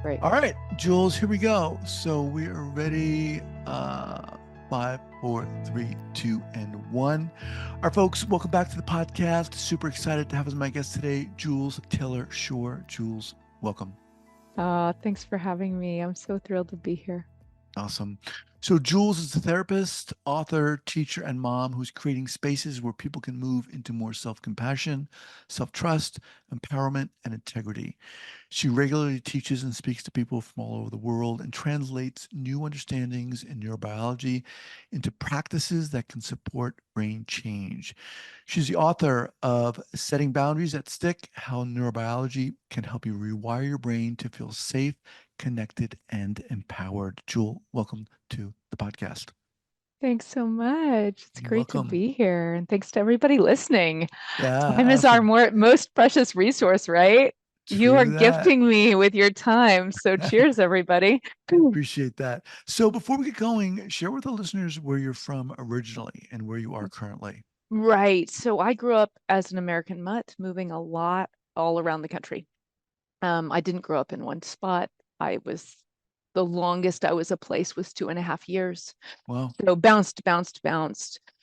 Great. All right, Jules, here we go. So we are ready. Five, four, three, two, and one. All right, folks, welcome back to the podcast. Super excited to have as my guest today, Jules Taylor Shore. Jules, welcome. Thanks for having me. I'm so thrilled to be here. Awesome. So, Jules is a therapist, author, teacher, and mom who's creating spaces where people can move into more self compassion, self trust, empowerment, and integrity. She regularly teaches and speaks to people from all over the world and translates new understandings in neurobiology into practices that can support brain change. She's the author of Setting Boundaries That Stick: How Neurobiology Can Help You Rewire Your Brain to Feel Safe, Connected, and Empowered. Jewel, welcome to the podcast. Thanks so much. It's You're great to welcome. be here. And thanks to everybody listening. Yeah, Time is our awesome. most precious resource, right? You are True that. gifting me with your time. So cheers, everybody. Appreciate that. So before we get going, share with the listeners where you're from originally and where you are currently. Right. So I grew up as an American mutt, moving a lot all around the country. I didn't grow up in one spot. The longest I was a place was 2.5 years. Well, So bounced,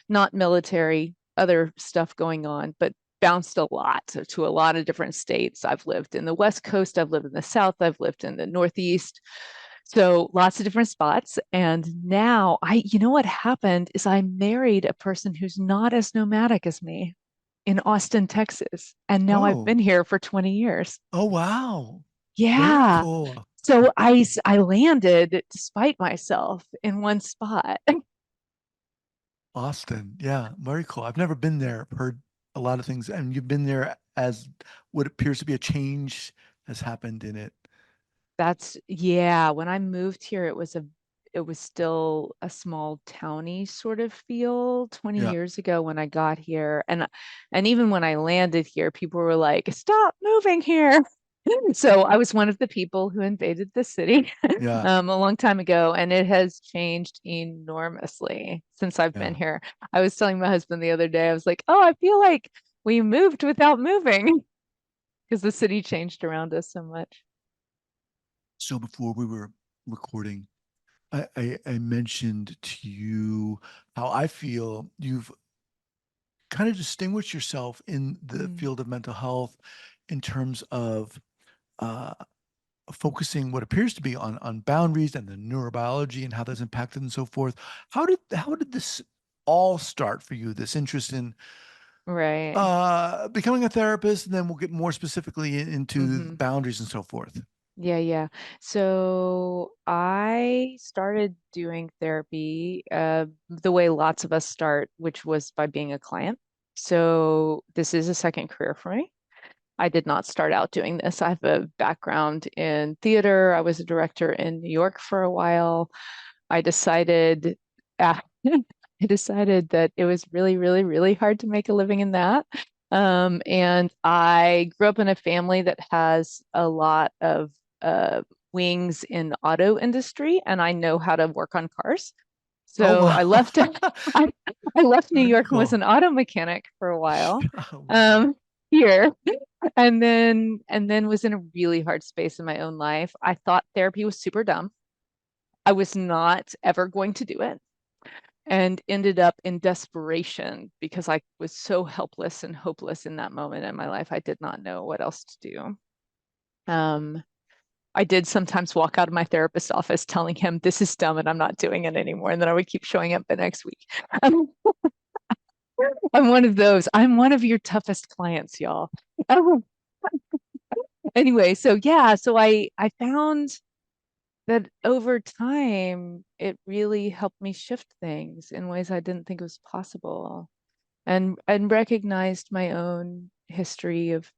not military, other stuff going on, but bounced a lot to a lot of different states. I've lived in the West Coast, I've lived in the South, I've lived in the Northeast. So lots of different spots. And now you know what happened is I married a person who's not as nomadic as me in Austin, Texas. And now I've oh, been here for 20 years. oh, wow. Very Yeah. cool. So I landed despite myself in one spot. Austin. Yeah, very cool. I've never been there. I've heard a lot of things, and you've been there as what appears to be a change has happened in it. Yeah, when I moved here, it was still a small towny sort of feel 20 Yeah, years ago when I got here. And even when I landed here, people were like, "Stop moving here." So I was one of the people who invaded the city yeah, a long time ago, and it has changed enormously since I've been yeah. here. I was telling my husband the other day, I was like, "Oh, I feel like we moved without moving because the city changed around us so much." So before we were recording, I mentioned to you how I feel you've kind of distinguished yourself in the Mm. field of mental health in terms of uh, focusing what appears to be on boundaries and the neurobiology and how that's impacted and so forth. How did this all start for you? This interest in Right. becoming a therapist, and then we'll get more specifically into Hmm. boundaries and so forth. Yeah, yeah. So I started doing therapy the way lots of us start, which was by being a client. So this is a second career for me. I did not start out doing this. I have a background in theater. I was a director in New York for a while. I decided uh, I decided that it was really, really, really hard to make a living in that. And I grew up in a family that has a lot of uh, wings in auto industry, and I know how to work on cars. Oh So wow. I left I, I left New Very York and was cool. an auto mechanic for a while. Oh wow. Um, here and then was in a really hard space in my own life. I thought therapy was super dumb. I was not ever going to do it and ended up in desperation because I was so helpless and hopeless in that moment in my life. I did not know what else to do. Um, I did sometimes walk out of my therapist's office telling him, "This is dumb and I'm not doing it anymore." And then I would keep showing up the next week. Um, I'm one of those. I'm one of your toughest clients, y'all. Um, anyway, so yeah, so I found that over time, it really helped me shift things in ways I didn't think was possible, and recognized my own history of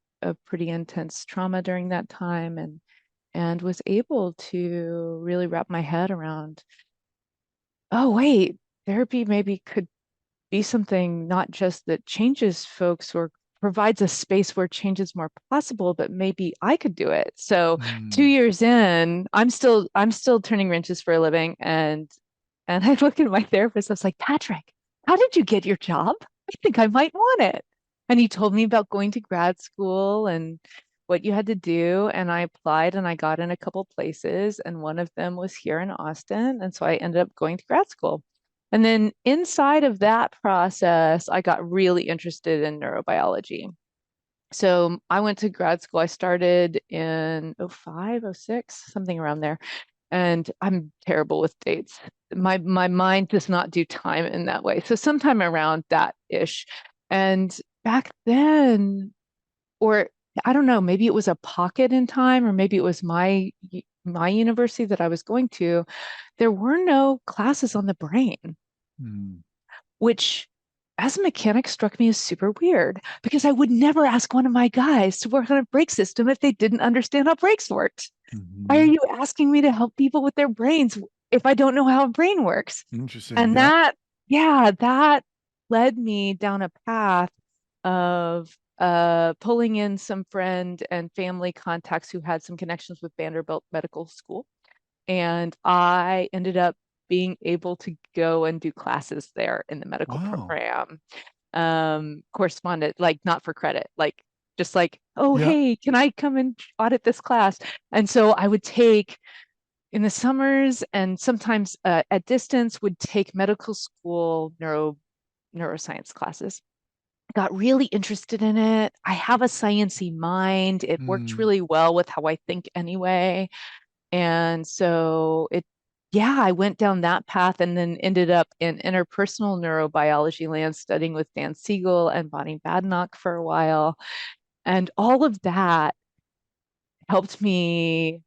pretty intense trauma during that time, and was able to really wrap my head around, oh wait, therapy maybe could be something not just that changes folks or provides a space where change is more possible, but maybe I could do it. So two Mm. years in, I'm still turning wrenches for a living, and I look at my therapist, I was like, "Patrick, how did you get your job? I think I might want it." And he told me about going to grad school, what you had to do, and I applied and I got in a couple places, and one of them was here in Austin. And so I ended up going to grad school. And then inside of that process, I got really interested in neurobiology. So I went to grad school. I started in '05, '06, something around there. And I'm terrible with dates. My mind does not do time in that way. So sometime around that ish. And back then, or I don't know, maybe it was a pocket in time, or maybe it was my university that I was going to. There were no classes on the brain, Mm. which as a mechanic struck me as super weird because I would never ask one of my guys to work on a brake system if they didn't understand how brakes worked. Why are Hmm. you asking me to help people with their brains if I don't know how a brain works? Interesting. And Yeah. that led me down a path of pulling in some friend and family contacts who had some connections with Vanderbilt Medical School. And I ended up being able to go and do classes there in the medical Wow. program. Corresponded, like not for credit, like just like, oh, Yeah. hey, can I come and audit this class? And so I would take in the summers and sometimes at distance would take medical school neuroscience classes. Got really interested in it. I have a sciencey mind. It worked Mm. really well with how I think anyway. And so yeah, I went down that path and then ended up in interpersonal neurobiology land studying with Dan Siegel and Bonnie Badenoch for a while. And all of that helped me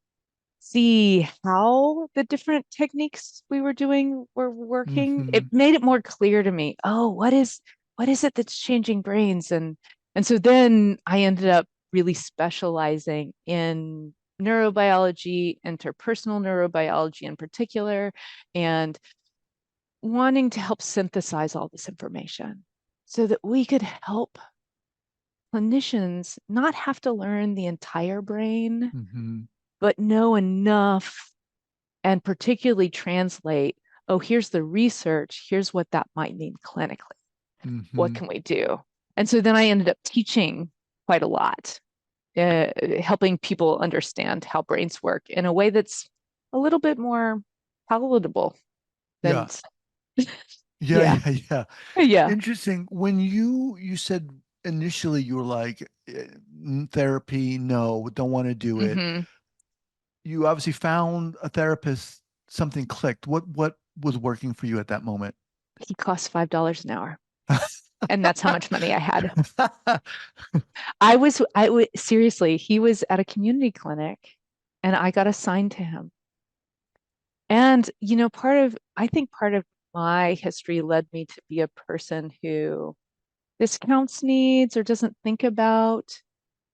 see how the different techniques we were doing were working. It Hmm. made it more clear to me, oh, what is it that's changing brains? And so then I ended up really specializing in neurobiology, interpersonal neurobiology in particular, and wanting to help synthesize all this information so that we could help clinicians not have to learn the entire brain, Hmm. but know enough and particularly translate, oh, here's the research, here's what that might mean clinically. What Hmm. can we do? And so then I ended up teaching quite a lot, helping people understand how brains work in a way that's a little bit more palatable than, Yeah. Yeah. yeah, Yeah. Yeah. yeah. Interesting. When you said initially you were like therapy, no, don't want to do it. Hmm. You obviously found a therapist, something clicked. What was working for you at that moment? He costs $5 an hour. And that's how much money I had. Seriously, he was at a community clinic and I got assigned to him. And, I think part of my history led me to be a person who discounts needs or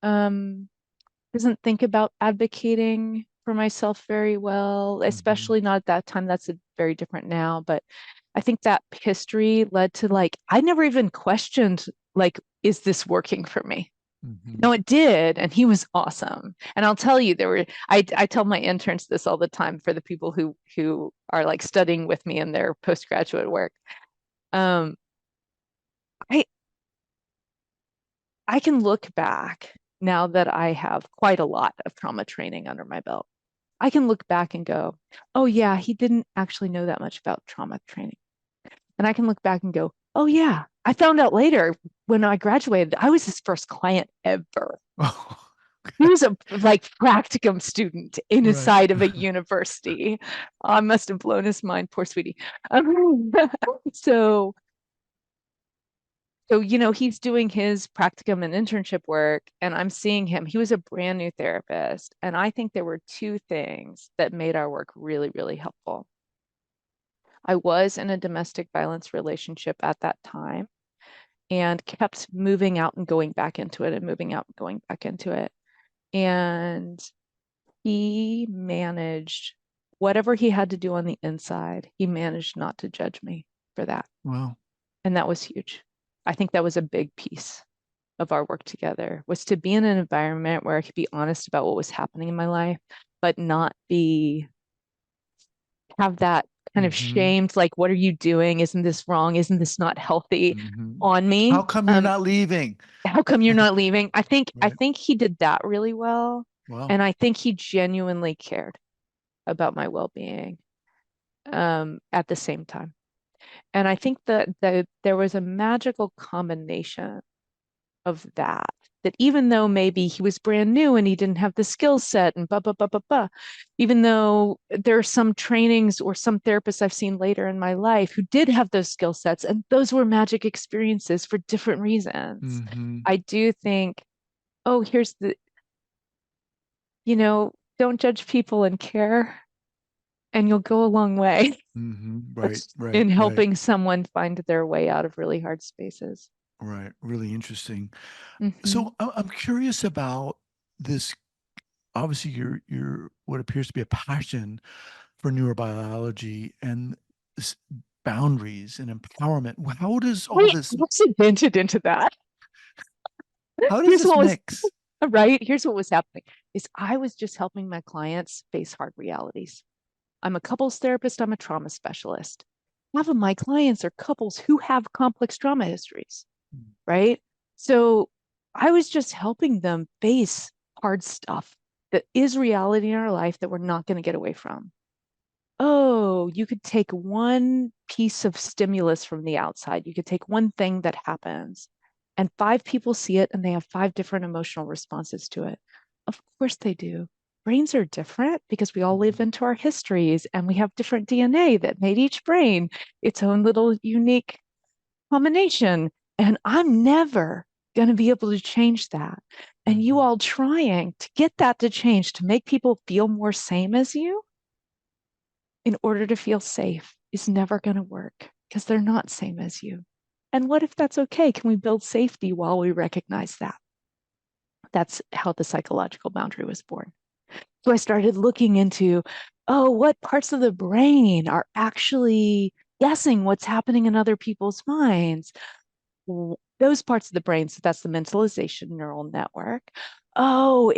um, doesn't think about advocating for myself very well, Hmm. especially not at that time. That's very different now. But I think that history led to like, I never even questioned, like, is this working for me? Hmm. No, it did, and he was awesome. And I'll tell you, I tell my interns this all the time for the people who are like studying with me in their postgraduate work. Um, I I can look back now that I have quite a lot of trauma training under my belt. I can look back and go, oh yeah, he didn't actually know that much about trauma training. And I can look back and go, oh yeah, I found out later when I graduated, I was his first client ever. Oh, He was a like practicum student right. inside of a university. I must have blown his mind, poor sweetie. Um, so, he's doing his practicum and internship work, and I'm seeing him. He was a brand new therapist, and I think there were two things that made our work really, really helpful. I was in a domestic violence relationship at that time and kept moving out and going back into it and moving out and going back into it. And he managed whatever he had to do on the inside, he managed not to judge me for that. Well, And that was huge. I think that was a big piece of our work together was to be in an environment where I could be honest about what was happening in my life, but not have that kind of Mm-hmm. shamed, like, what are you doing? Isn't this wrong? Isn't this not healthy Mm-hmm. on How me? come you're not leaving? How come you're not leaving? I Right. think he did that really well. Well. And I think he genuinely cared about my well-being at the same time. And I think that there was a magical combination of that, that even though maybe he was brand new and he didn't have the skill set and blah, blah, blah, blah, blah, even though there are some trainings or some therapists I've seen later in my life who did have those skill sets, and those were magic experiences for different reasons. Mm-hmm. I do think, oh, here's the, don't judge people and care, and you'll go a long way. Mm-hmm. Right. That's Right. in Right. helping someone find their way out of really hard spaces. Right. Really interesting. Hmm. So I'm curious about this. Obviously, your what appears to be a passion for neurobiology and s- boundaries and empowerment. How does all Wait, this what's invented into that? how does Here's this what was mix? right. Here's what was happening is I was just helping my clients face hard realities. I'm a couples therapist, I'm a trauma specialist. Half of my clients are couples who have complex trauma histories, right? So I was just helping them face hard stuff that is reality in our life that we're not going to get away from. Oh, you could take one piece of stimulus from the outside. You could take one thing that happens, and five people see it and they have five different emotional responses to it. Of course they do. Brains are different because we all live Mhm. into our histories and we have different DNA that made each brain its own little unique combination. And I'm never going to be able to change that. And you Mhm. all trying to get that to change to make people feel more same as you in order to feel safe is never going to work because they're not same as you. And what if that's okay? Can we build safety while we recognize that? That's how the psychological boundary was born. So I started looking into, oh, what parts of the brain are actually guessing what's happening in other people's minds? Those parts of the brain, so that's the mentalization neural network. Oh,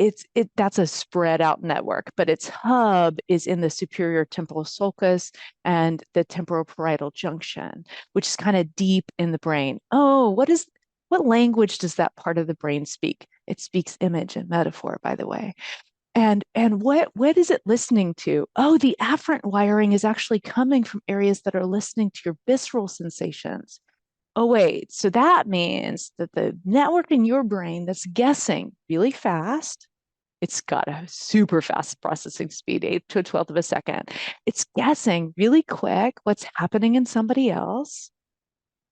that's a spread out network, but its hub is in the superior temporal sulcus and the temporoparietal junction, which is kind of deep in the brain. Oh, what language does that part of the brain speak? It speaks image and metaphor, by the way. And what is it listening to? Oh, the afferent wiring is actually coming from areas that are listening to your visceral sensations. Oh, wait. So that means that the network in your brain that's guessing really fast, it's got a super fast processing speed, 8 to a 12th of a second. It's guessing really quick what's happening in somebody else,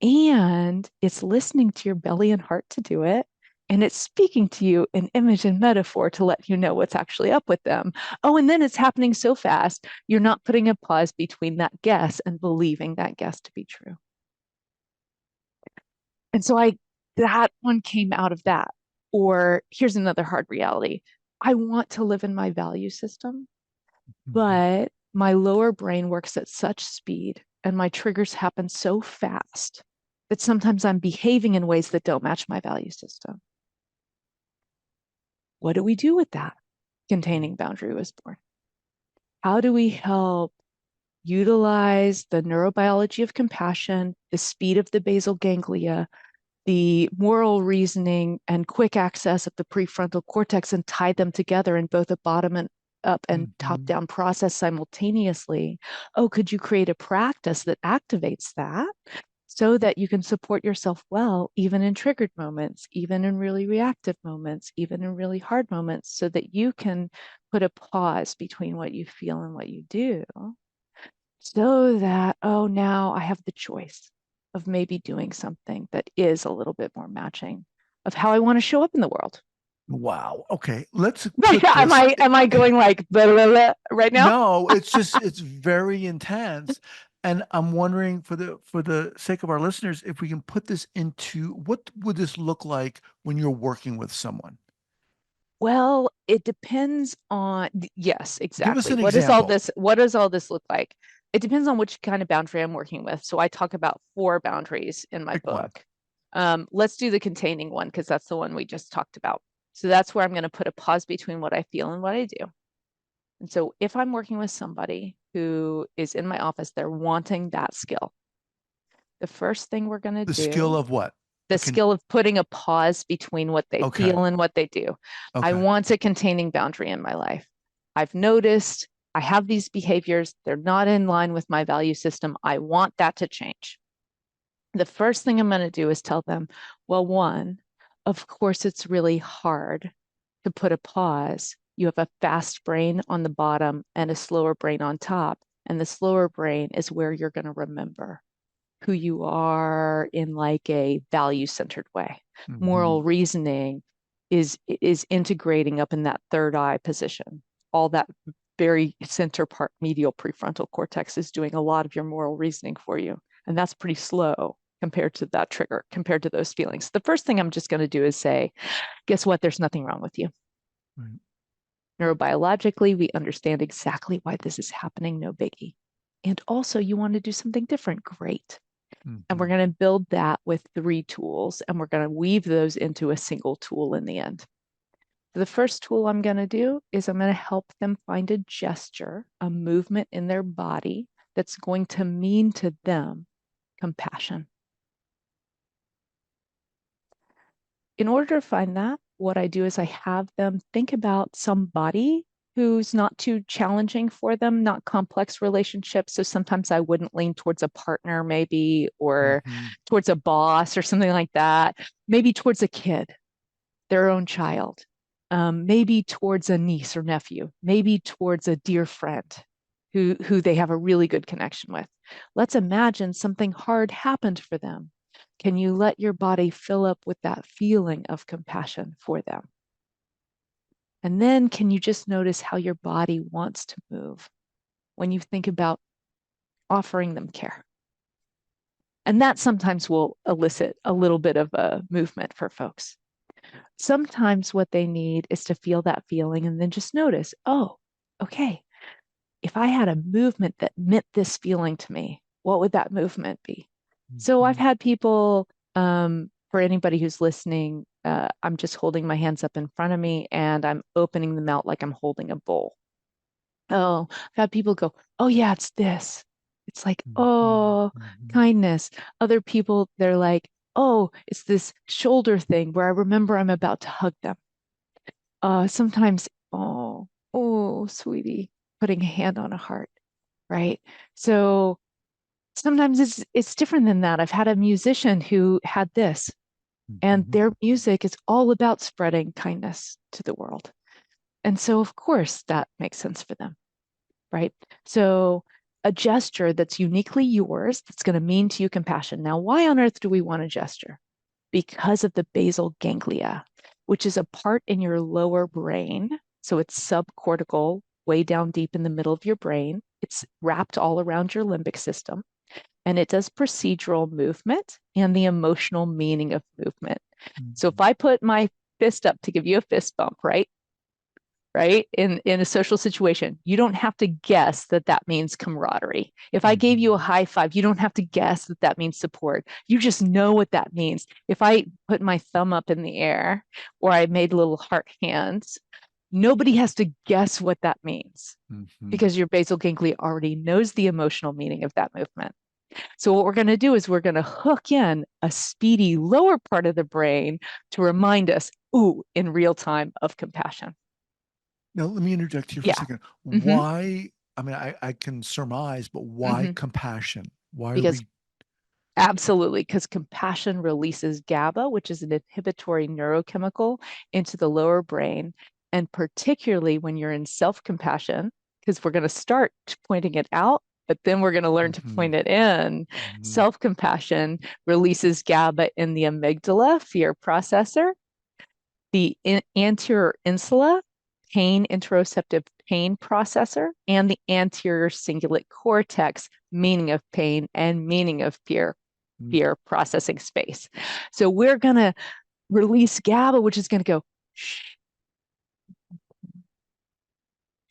and it's listening to your belly and heart to do it. And it's speaking to you in image and metaphor to let you know what's actually up with them. Oh, and then it's happening so fast, you're not putting a pause between that guess and believing that guess to be true. And so that one came out of that. Or here's another hard reality. I want to live in my value system, Mhm. but my lower brain works at such speed and my triggers happen so fast that sometimes I'm behaving in ways that don't match my value system. What do we do with that? Containing boundary was born. How do we help utilize the neurobiology of compassion, the speed of the basal ganglia, the moral reasoning and quick access of the prefrontal cortex and tie them together in both a bottom and up and top Mhm. down process simultaneously? Oh, could you create a practice that activates that so that you can support yourself well, even in triggered moments, even in really reactive moments, even in really hard moments, so that you can put a pause between what you feel and what you do? So that, oh, now I have the choice of maybe doing something that is a little bit more matching of how I want to show up in the world. Wow. Okay. Let's Right. put Am this. I going like blah, blah, blah right now? No, it's very intense. And I'm wondering for the sake of our listeners, if we can put this into what would this look like when you're working with someone? Well, it depends on, yes, Give us exactly. an example. What does all this look like? It depends on which kind of boundary I'm working with. So I talk about four boundaries in my Pick one. book. Let's do the containing one because that's the one we just talked about. So that's where I'm going to put a pause between what I feel and what I do. And so if I'm working with somebody who is in my office, they're wanting that skill. The first thing we're going to The skill do, of what? the skill of putting a pause between what they Okay. feel and what they do. I Okay. want a containing boundary in my life. I've noticed I have these behaviors. They're not in line with my value system. I want that to change. The first thing I'm going to do is tell them, well, one, of course, it's really hard to put a pause. You have a fast brain on the bottom and a slower brain on top. And the slower brain is where you're going to remember who you are in like a value-centered way. Mm-hmm. Moral reasoning is integrating up in that third eye position. All that very center part medial prefrontal cortex is doing a lot of your moral reasoning for you. And that's pretty slow compared to that trigger, compared to those feelings. The first thing I'm just going to do is say, guess what? There's nothing wrong with you. Right. Neurobiologically, we understand exactly why this is happening, no biggie. And also, you want to do something different, great. And we're Mm-hmm. going to build that with 3 tools, and we're going to weave those into a single tool in the end. The first tool I'm going to do is I'm going to help them find a gesture, a movement in their body that's going to mean to them compassion. In order to find that, what I do is I have them think about somebody who's not too challenging for them, not complex relationships. So sometimes I wouldn't lean towards a partner, maybe, or Mm-hmm. towards a boss or something like that, maybe towards a kid, their own child, maybe towards a niece or nephew, maybe towards a dear friend who they have a really good connection with. Let's imagine something hard happened for them. Can you let your body fill up with that feeling of compassion for them? And then can you just notice how your body wants to move when you think about offering them care? And that sometimes will elicit a little bit of a movement for folks. Sometimes what they need is to feel that feeling and then just notice, oh, okay, if I had a movement that meant this feeling to me, what would that movement be? So I've Mm-hmm. had people, for anybody who's listening, I'm just holding my hands up in front of me and I'm opening them out like I'm holding a bowl. Oh, I've had people go, oh, yeah, it's this. It's like, oh, Mm-hmm. kindness. Other people, they're like, oh, it's this shoulder thing where I remember I'm about to hug them. Sometimes, oh, sweetie, putting a hand on a heart, right? So sometimes it's different than that. I've had a musician who had this, and Mm-hmm. their music is all about spreading kindness to the world. And so, of course, that makes sense for them, right? So a gesture that's uniquely yours, that's going to mean to you compassion. Now, why on earth do we want a gesture? Because of the basal ganglia, which is a part in your lower brain. So it's subcortical, way down deep in the middle of your brain. It's wrapped all around your limbic system, and it does procedural movement and the emotional meaning of movement. So if I put my fist up to give you a fist bump, right? Right? In a social situation, you don't have to guess that that means camaraderie. If I gave you a Mm-hmm. high five, you don't have to guess that that means support. You just know what that means. If I put my thumb up in the air or I made little heart hands, nobody has to guess what that means Mm-hmm. because your basal ganglia already knows the emotional meaning of that movement. So what we're going to do is we're going to hook in a speedy lower part of the brain to remind us, ooh, in real time of compassion. Now, let me interject here for a Yeah. second. Mm-hmm. Why? I mean, I can surmise, but why Mm-hmm. compassion? Why are Because we? absolutely, because compassion releases GABA, which is an inhibitory neurochemical, into the lower brain. And particularly when you're in self-compassion, because we're going to start pointing it out, but then we're going to learn to Mm-hmm. point it in. Mm-hmm. Self-compassion releases GABA in the amygdala, fear processor, the anterior insula, pain interoceptive pain processor, and the anterior cingulate cortex, meaning of pain and meaning of fear processing space. So we're going to release GABA, which is going to go shh,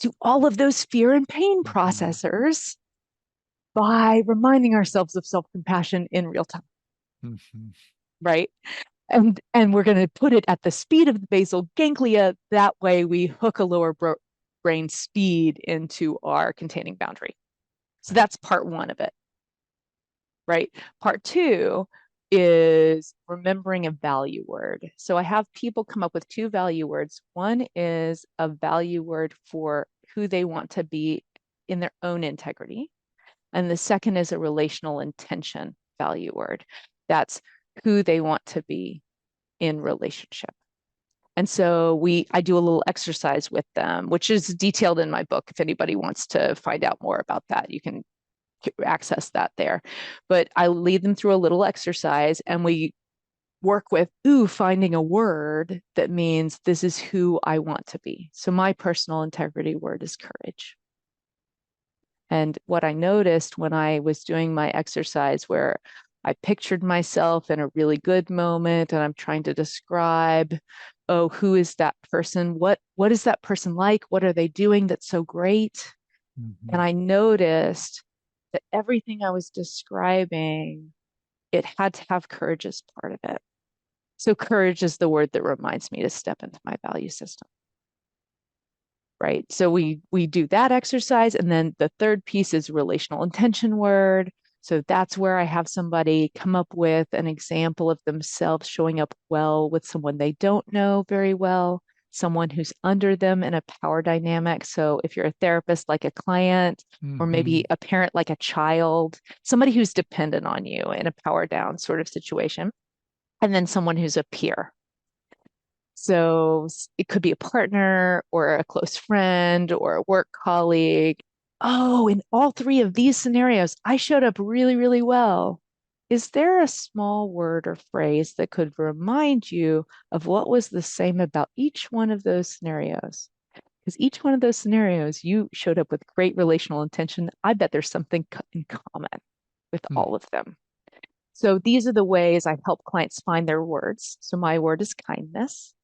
to all of those fear and pain Mm-hmm. processors by reminding ourselves of self-compassion in real time, Mm-hmm. right? And we're going to put it at the speed of the basal ganglia. That way we hook a lower brain speed into our containing boundary. So that's part one of it, right? Part two is remembering a value word. So I have people come up with two value words. One is a value word for who they want to be in their own integrity. And the second is a relational intention value word. That's who they want to be in relationship. And so I do a little exercise with them, which is detailed in my book. If anybody wants to find out more about that, you can access that there. But I lead them through a little exercise and we work with, finding a word that means this is who I want to be. So my personal integrity word is courage. And what I noticed when I was doing my exercise, where I pictured myself in a really good moment and I'm trying to describe, oh, who is that person? What is that person like? What are they doing that's so great? And Mhm. I noticed that everything I was describing, it had to have courage as part of it. So courage is the word that reminds me to step into my value system, right? So we do that exercise, and then the third piece is relational intention word. So that's where I have somebody come up with an example of themselves showing up well with someone they don't know very well, someone who's under them in a power dynamic. So if you're a therapist, like a client, or maybe Mhm. a parent, like a child, somebody who's dependent on you in a power down sort of situation, and then someone who's a peer. So it could be a partner or a close friend or a work colleague. Oh, in all three of these scenarios, I showed up really, really well. Is there a small word or phrase that could remind you of what was the same about each one of those scenarios? Because each one of those scenarios, you showed up with great relational intention. I bet there's something in common with Mm. all of them. So these are the ways I help clients find their words. So my word is kindness.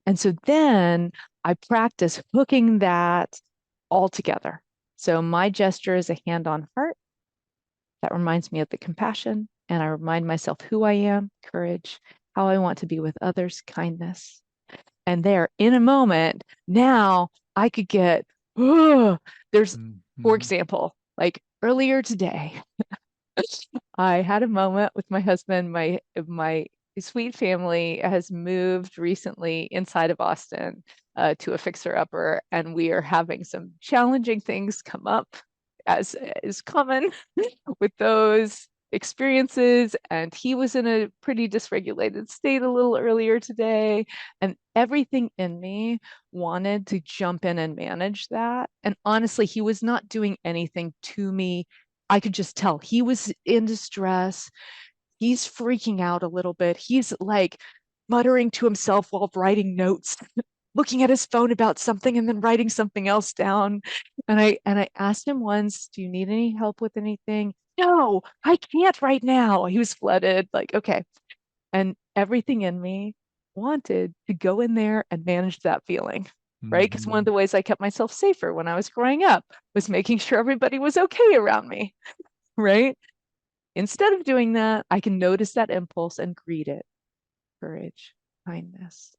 And so then I practice hooking that all together. So my gesture is a hand on heart. That reminds me of the compassion. And I remind myself who I am, courage, how I want to be with others, kindness. And there, in a moment, now I could get, oh, there's, for Mhm. example, like earlier today, I had a moment with my husband. My sweet family has moved recently inside of Austin to a fixer-upper, and we are having some challenging things come up, as is common with those experiences. And he was in a pretty dysregulated state a little earlier today, and everything in me wanted to jump in and manage that. And honestly, he was not doing anything to me. I could just tell he was in distress. He's freaking out a little bit. He's like muttering to himself while writing notes, looking at his phone about something and then writing something else down. And I asked him once, "Do you need any help with anything?" "No, I can't right now." He was flooded, like, okay. And everything in me wanted to go in there and manage that feeling, right? Because one of Mhm. the ways I kept myself safer when I was growing up was making sure everybody was okay around me, right? Instead of doing that, I can notice that impulse and greet it. Courage, kindness.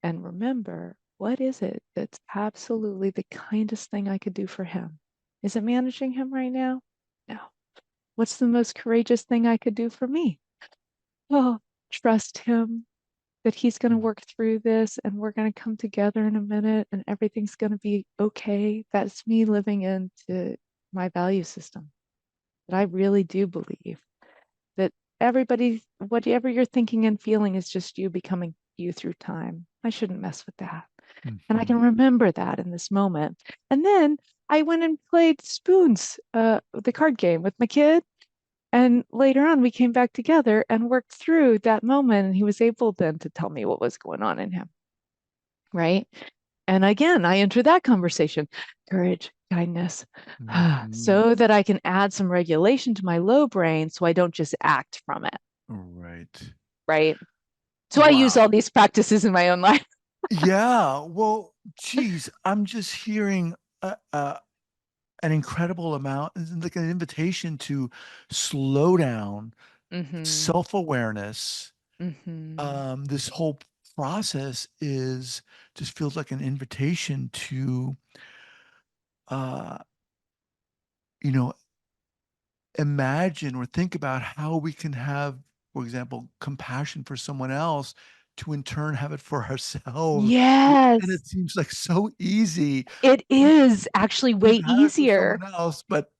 And remember, what is it that's absolutely the kindest thing I could do for him? Is it managing him right now? No. What's the most courageous thing I could do for me? Oh, trust him that he's going to Mm. work through this and we're going to come together in a minute and everything's going to be okay. That's me living into my value system. That I really do believe that everybody, whatever you're thinking and feeling, is just you becoming you through time. I shouldn't mess with that. And I Mhm. can remember that in this moment. And then I went and played spoons, the card game with my kid. And later on, we came back together and worked through that moment. And he was able then to tell me what was going on in him. Right. And again, I enter that conversation, courage, kindness, Mhm. so that I can add some regulation to my low brain so I don't just act from it. Right. Right. So I use all Wow. these practices in my own life. Yeah. Well, geez, I'm just hearing an incredible amount, like an invitation to slow down, Mm-hmm. self-awareness. Mm-hmm. This whole process is just feels like an invitation to, uh, you know, imagine or think about how we can have, for example, compassion for someone else to in turn have it for ourselves. And Yes, it seems like so easy. it is actually You way have it for easier. someone else, but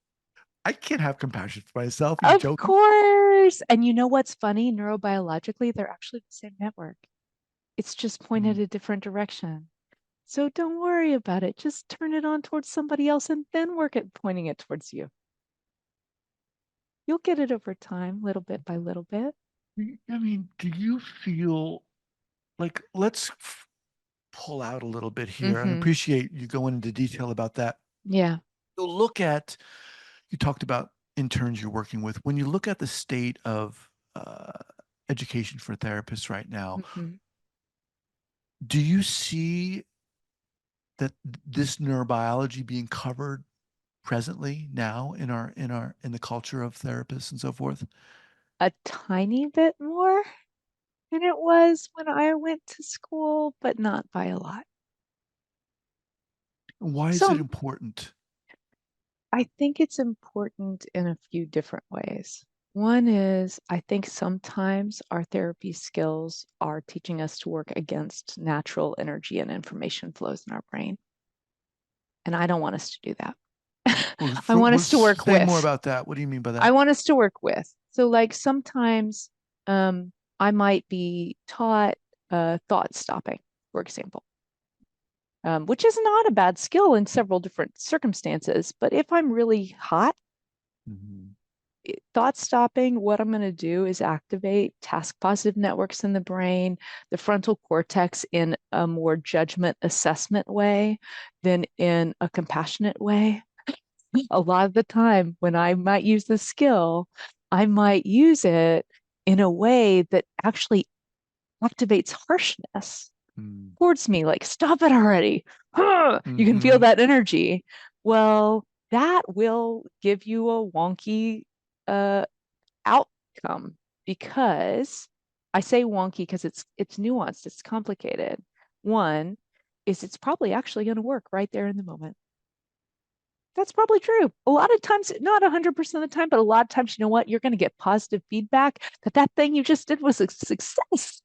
I can't have compassion for myself. Are you Of joking? course. And you know what's funny? Neurobiologically, they're actually the same network. It's just pointed Mm. a different direction. So don't worry about it. Just turn it on towards somebody else and then work at pointing it towards you. You'll get it over time, little bit by little bit. I mean, do you feel like let's pull out a little bit here and Hmm. appreciate you going into detail about that. Yeah. So look at, you talked about interns you're working with. When you look at the state of education for therapists right now, Hmm. do you see that this neurobiology being covered presently now in in the culture of therapists and so forth? A tiny bit more than it was when I went to school, but not by a lot. Why is it So important? I think it's important in a few different ways. One is I think sometimes our therapy skills are teaching us to work against natural energy and information flows in our brain. And I don't want us to do that. Well, I want us to work say more with. about that. What do you mean by I that? want us to work with. So, like sometimes I might be taught thought stopping, for example, which is not a bad skill in several different circumstances. But if I'm really hot, Mhm. thought stopping, what I'm going to do is activate task positive networks in the brain, the frontal cortex in a more judgment assessment way than in a compassionate way. A lot of the time, when I might use this skill, I might use it in a way that actually activates harshness Mm. towards me, like, stop it already. Huh! You can feel Hmm. that energy. Well, that will give you a wonky uh, outcome because I say wonky because it's nuanced, it's complicated. One is it's probably actually going to work right there in the moment. That's probably true. A lot of times, not 100% of the time, but a lot of times, you know what? You're going to get positive feedback that that thing you just did was a success.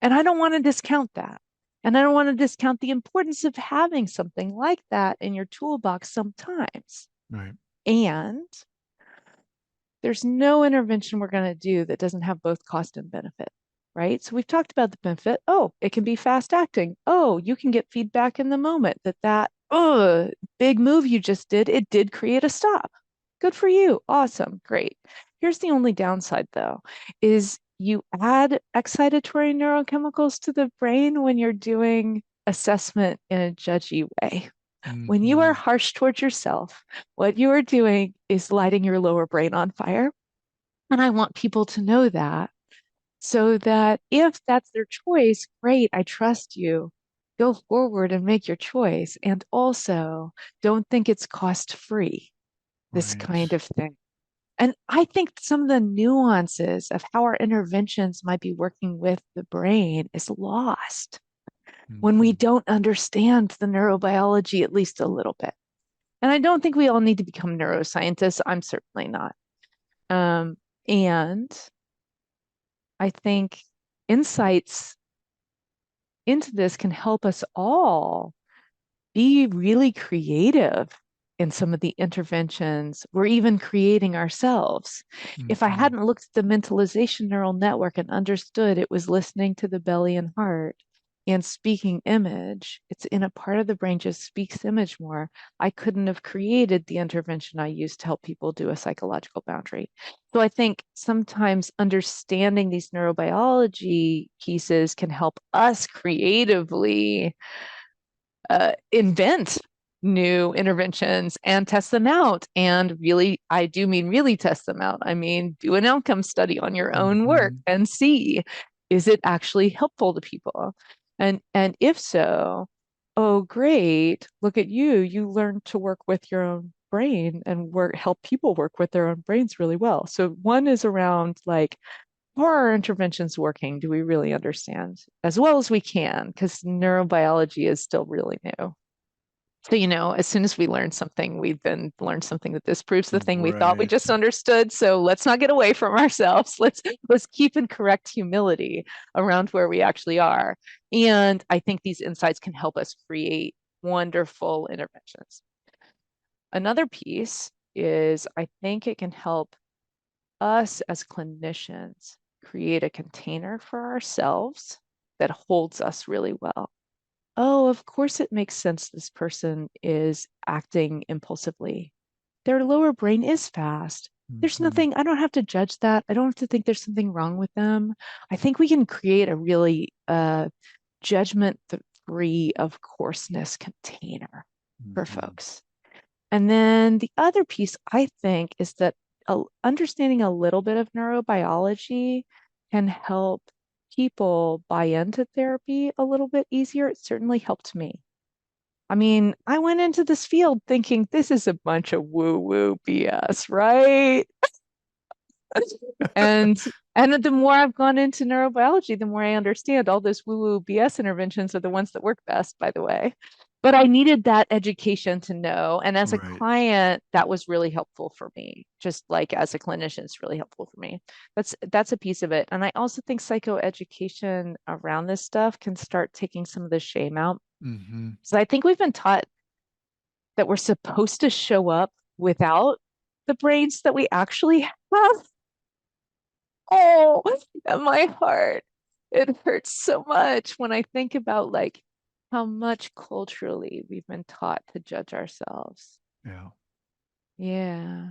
And I don't want to discount that. And I don't want to discount the importance of having something like that in your toolbox sometimes. Right. And there's no intervention we're going to do that doesn't have both cost and benefit, right? So we've talked about the benefit. Oh, it can be fast acting. Oh, you can get feedback in the moment that oh, big move you just did, it did create a stop. Good for you. Awesome. Great. Here's the only downside though, is you add excitatory neurochemicals to the brain when you're doing assessment in a judgy way. When you are Hmm. harsh towards yourself, what you are doing is lighting your lower brain on fire. And I want people to know that so that if that's their choice, great, I trust you. Go forward and make your choice. And also, don't think it's cost free, this Right. kind of thing. And I think some of the nuances of how our interventions might be working with the brain is lost when we Hmm. don't understand the neurobiology at least a little bit. And I don't think we all need to become neuroscientists. I'm certainly not. Um, and I think insights into this can help us all be really creative in some of the interventions we're even creating ourselves. If I Hmm. hadn't looked at the mentalization neural network and understood it was listening to the belly and heart and speaking image, it's in a part of the brain just speaks image more. I couldn't have created the intervention I used to help people do a psychological boundary. So I think sometimes understanding these neurobiology pieces can help us creatively invent new interventions and test them out. And really, I do mean really test them out. I mean, do an outcome study on your own work Hmm. and see, is it actually helpful to people? And if so, oh great, look at you. You learned to work with your own brain and help people work with their own brains really well. So one is around like, are our interventions working? Do we really understand as well as we can? Because neurobiology is still really new. So, as soon as we learn something, we then learn something that disproves the thing we thought we Right. just understood. So let's not get away from ourselves. Let's keep in correct humility around where we actually are. And I think these insights can help us create wonderful interventions. Another piece is I think it can help us as clinicians create a container for ourselves that holds us really well. Oh, of course it makes sense this person is acting impulsively. Their lower brain is fast. There's Hmm. nothing, I don't have to judge that. I don't have to think there's something wrong with them. I think we can create a really judgment free of coarseness container for Hmm. folks. And then the other piece I think is that understanding a little bit of neurobiology can help people buy into therapy a little bit easier. It certainly helped me. I mean, I went into this field thinking this is a bunch of woo-woo BS, right? And and the more I've gone into neurobiology, the more I understand all those woo-woo BS interventions are the ones that work best, by the way. But I needed that education to know. And as a Right. client, that was really helpful for me. Just like as a clinician, it's really helpful for me. That's a piece of it. And I also think psychoeducation around this stuff can start taking some of the shame out. Hmm. So I think we've been taught that we're supposed to show up without the brains that we actually have. Oh, and my heart. It hurts so much when I think about like how much culturally we've been taught to judge ourselves. Yeah. Yeah,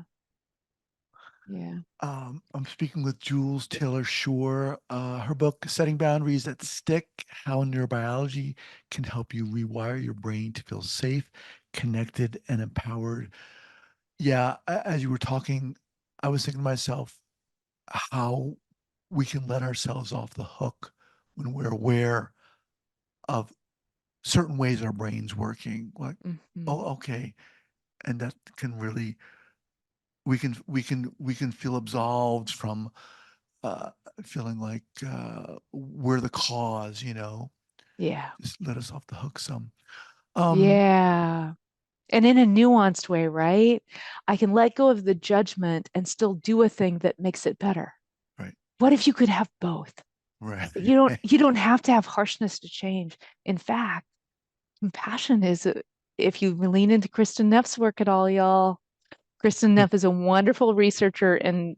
yeah. I'm speaking with Jules Taylor Shore. Her book, Setting Boundaries That Stick: How Neurobiology Can Help You Rewire Your Brain to Feel Safe, Connected, and Empowered. Yeah, as you were talking, I was thinking to myself how we can let ourselves off the hook when we're aware of certain ways our brain's working. Like, Hmm. oh, okay, and that can really we can feel absolved from uh, feeling like we're the cause, Yeah, just let us off the hook some. Um, yeah. And in a nuanced way, right? I can let go of the judgment and still do a thing that makes it better. right, What if you could have both? right. You don't have to have harshness to change. In fact, compassion is if you lean into Kristen Neff's work at all, y'all. Kristen Neff is a wonderful researcher in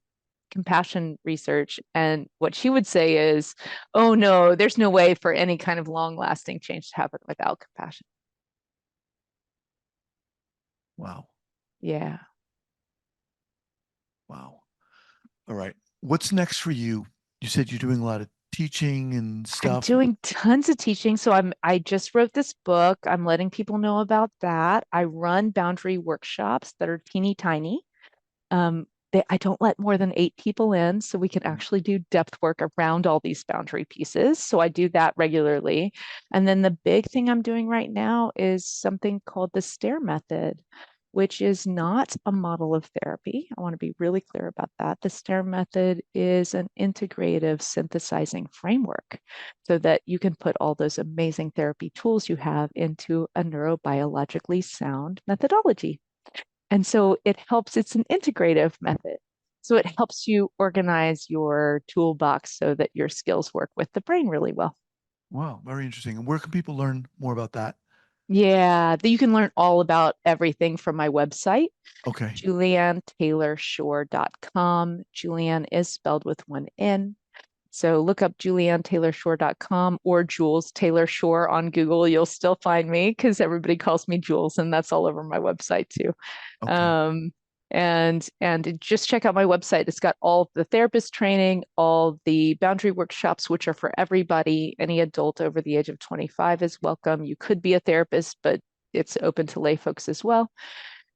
compassion research. And what she would say is, oh no, there's no way for any kind of long lasting change to happen without compassion. Wow, Yeah. wow. All right. What's next for you? You said you're doing a lot of teaching and I'm stuff. doing tons of teaching. So I just wrote this book. I'm letting people know about that. I run boundary workshops that are teeny tiny. I don't let more than 8 people in, so we can actually do depth work around all these boundary pieces. So I do that regularly. And then the big thing I'm doing right now is something called the STAIR method, which is not a model of therapy. I want to be really clear about that. The STAIR method is an integrative synthesizing framework so that you can put all those amazing therapy tools you have into a neurobiologically sound methodology. And so it helps, it's an integrative method. So it helps you organize your toolbox so that your skills work with the brain really well. Wow, very interesting. And where can people learn more about that? Yeah, you can learn all about everything from my website, Okay. juliannetaylorshore.com. Julianne is spelled with one N. So look up juliannetaylorshore.com or Jules Taylor Shore on Google. You'll still find me because everybody calls me Jules, and that's all over my website too. Okay. Um, and just check out my website. It's got all the therapist training, all the boundary workshops, which are for everybody. Any adult over the age of 25 is welcome. You could be a therapist, but it's open to lay folks as well.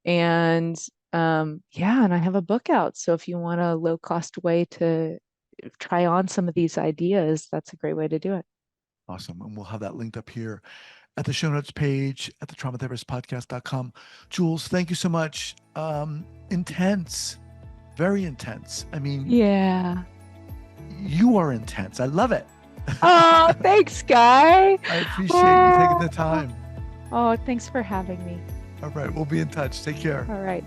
And yeah, and I have a book out. So if you want a low cost way to try on some of these ideas, that's a great way to do it. Awesome. And we'll have that linked up here at the show notes page at the traumatherapistpodcast.com. Jules, thank you so much. Intense, very intense. I mean, Yeah. you are intense. I love it. Oh, thanks, Guy. I appreciate you taking Oh, the time. Oh, thanks for having me. All right, we'll be in touch. Take care. All right.